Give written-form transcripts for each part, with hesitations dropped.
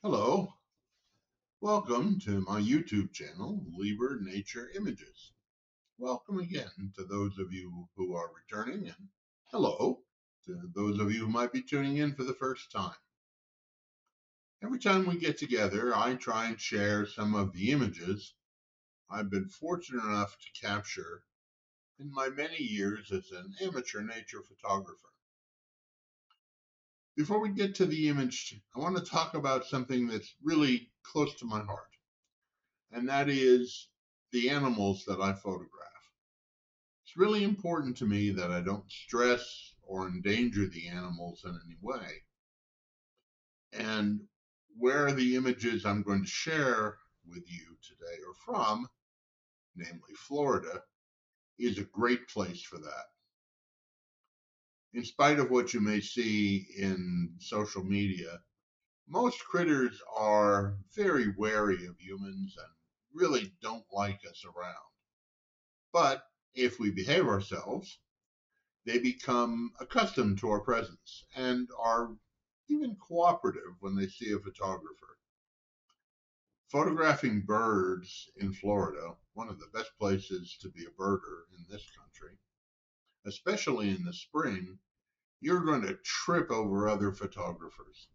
Hello, welcome to my YouTube channel, Lieber Nature Images. Welcome again to those of you who are returning, and hello to those of you who might be tuning in for the first time. Every time we get together, I try and share some of the images I've been fortunate enough to capture in my many years as an amateur nature photographer. Before we get to the image, I want to talk about something that's really close to my heart, and that is the animals that I photograph. It's really important to me that I don't stress or endanger the animals in any way. And where the images I'm going to share with you today are from, namely Florida, is a great place for that. In spite of what you may see in social media, most critters are very wary of humans and really don't like us around. But if we behave ourselves, they become accustomed to our presence and are even cooperative when they see a photographer. Photographing birds in Florida, one of the best places to be a birder in this country, especially in the spring, you're going to trip over other photographers.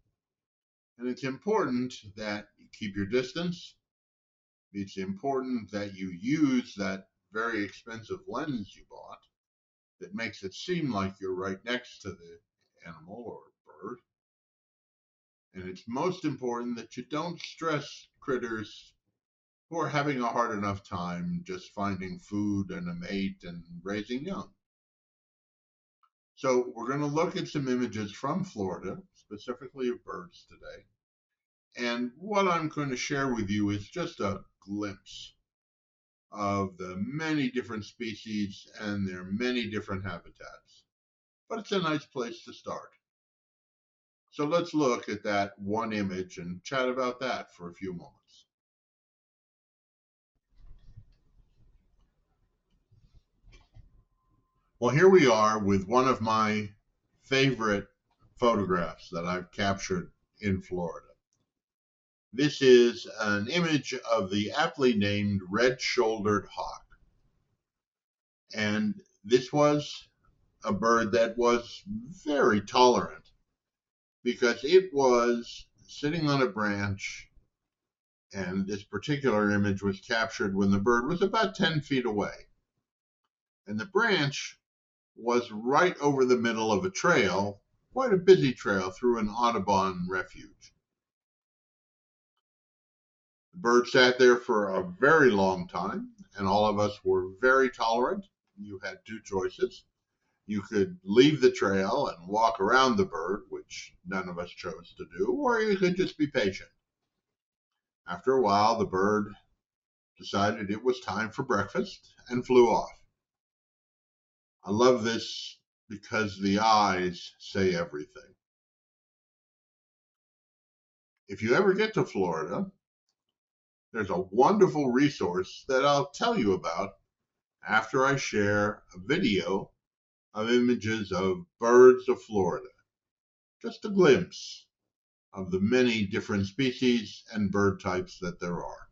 And it's important that you keep your distance. It's important that you use that very expensive lens you bought that makes it seem like you're right next to the animal or bird. And it's most important that you don't stress critters who are having a hard enough time just finding food and a mate and raising young. So we're going to look at some images from Florida, specifically of birds today. And what I'm going to share with you is just a glimpse of the many different species and their many different habitats. But it's a nice place to start. So let's look at that one image and chat about that for a few moments. Well, here we are with one of my favorite photographs that I've captured in Florida. This is an image of the aptly named red-shouldered hawk. And this was a bird that was very tolerant because it was sitting on a branch, and this particular image was captured when the bird was about 10 feet away. And the branch was right over the middle of a trail, quite a busy trail through an Audubon refuge. The bird sat there for a very long time, and all of us were very tolerant. You had two choices. You could leave the trail and walk around the bird, which none of us chose to do, or you could just be patient. After a while, the bird decided it was time for breakfast and flew off. I love this because the eyes say everything. If you ever get to Florida, there's a wonderful resource that I'll tell you about after I share a video of images of birds of Florida. Just a glimpse of the many different species and bird types that there are.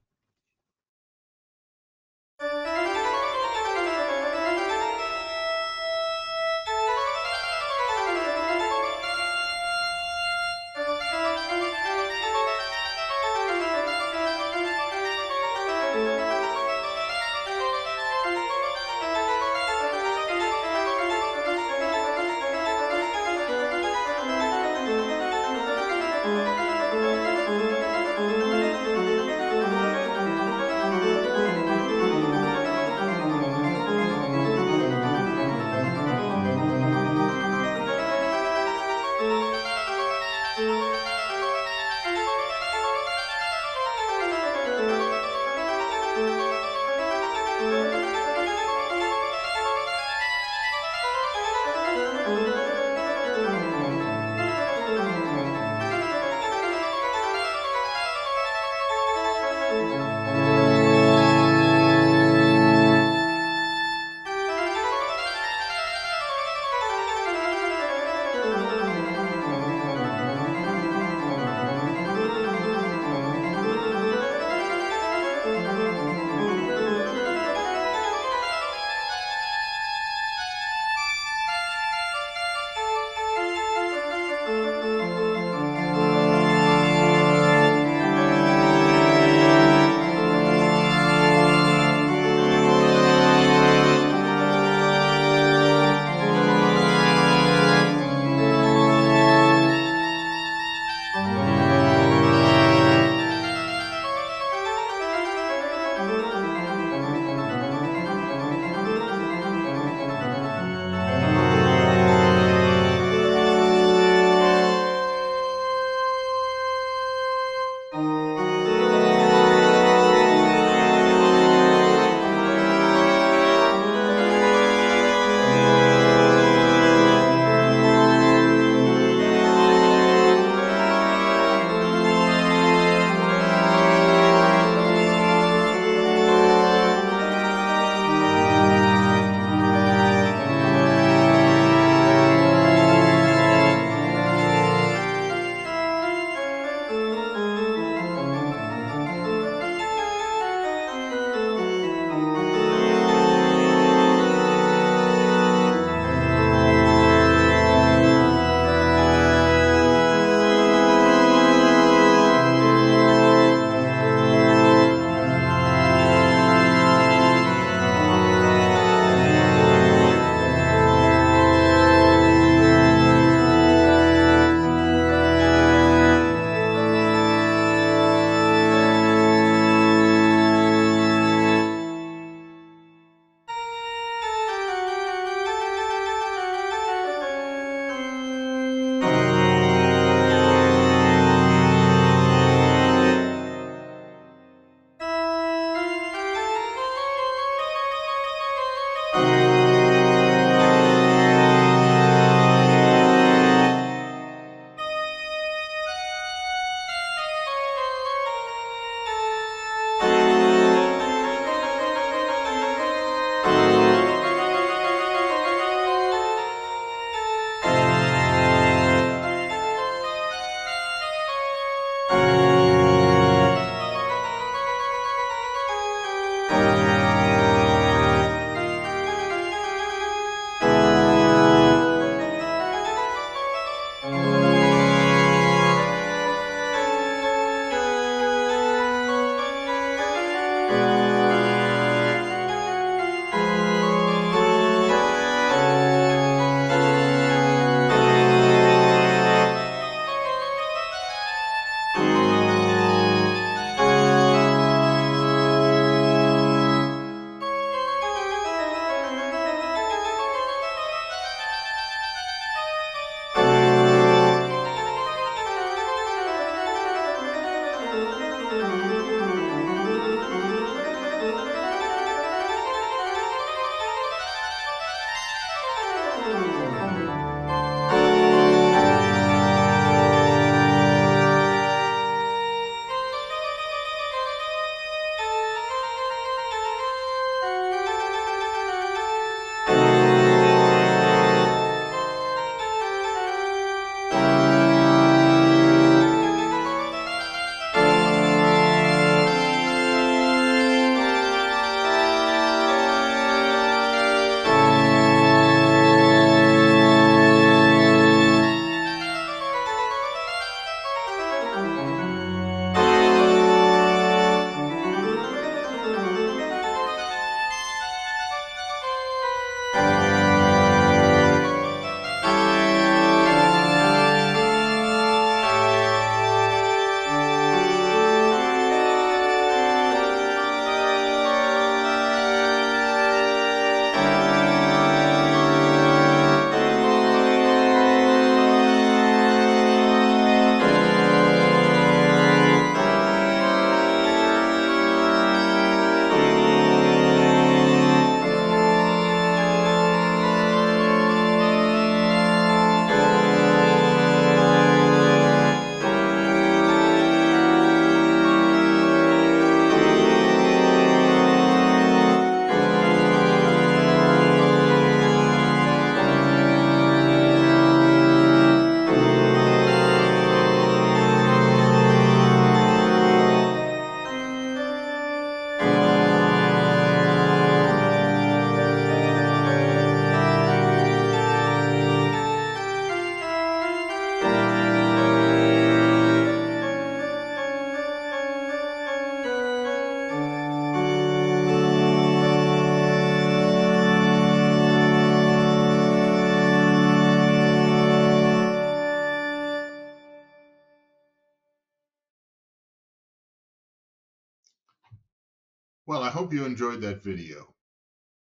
Well, I hope you enjoyed that video.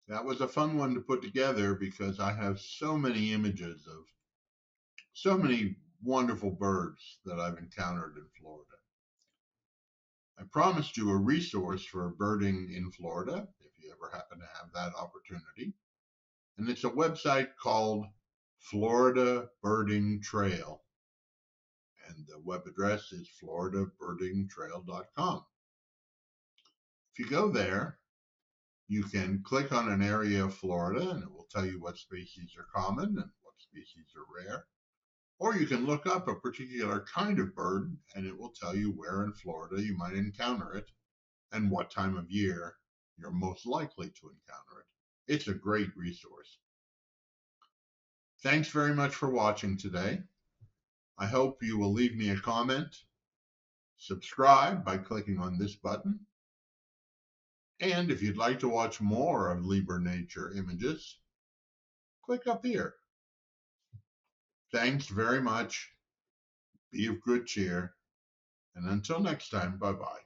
That was a fun one to put together because I have so many images of so many wonderful birds that I've encountered in Florida. I promised you a resource for birding in Florida if you ever happen to have that opportunity. And it's a website called Florida Birding Trail. And the web address is floridabirdingtrail.com. If you go there, you can click on an area of Florida and it will tell you what species are common and what species are rare. Or you can look up a particular kind of bird and it will tell you where in Florida you might encounter it and what time of year you're most likely to encounter it. It's a great resource. Thanks very much for watching today. I hope you will leave me a comment, subscribe by clicking on this button, and if you'd like to watch more of Lieber Nature images, click up here. Thanks very much. Be of good cheer. And until next time, bye-bye.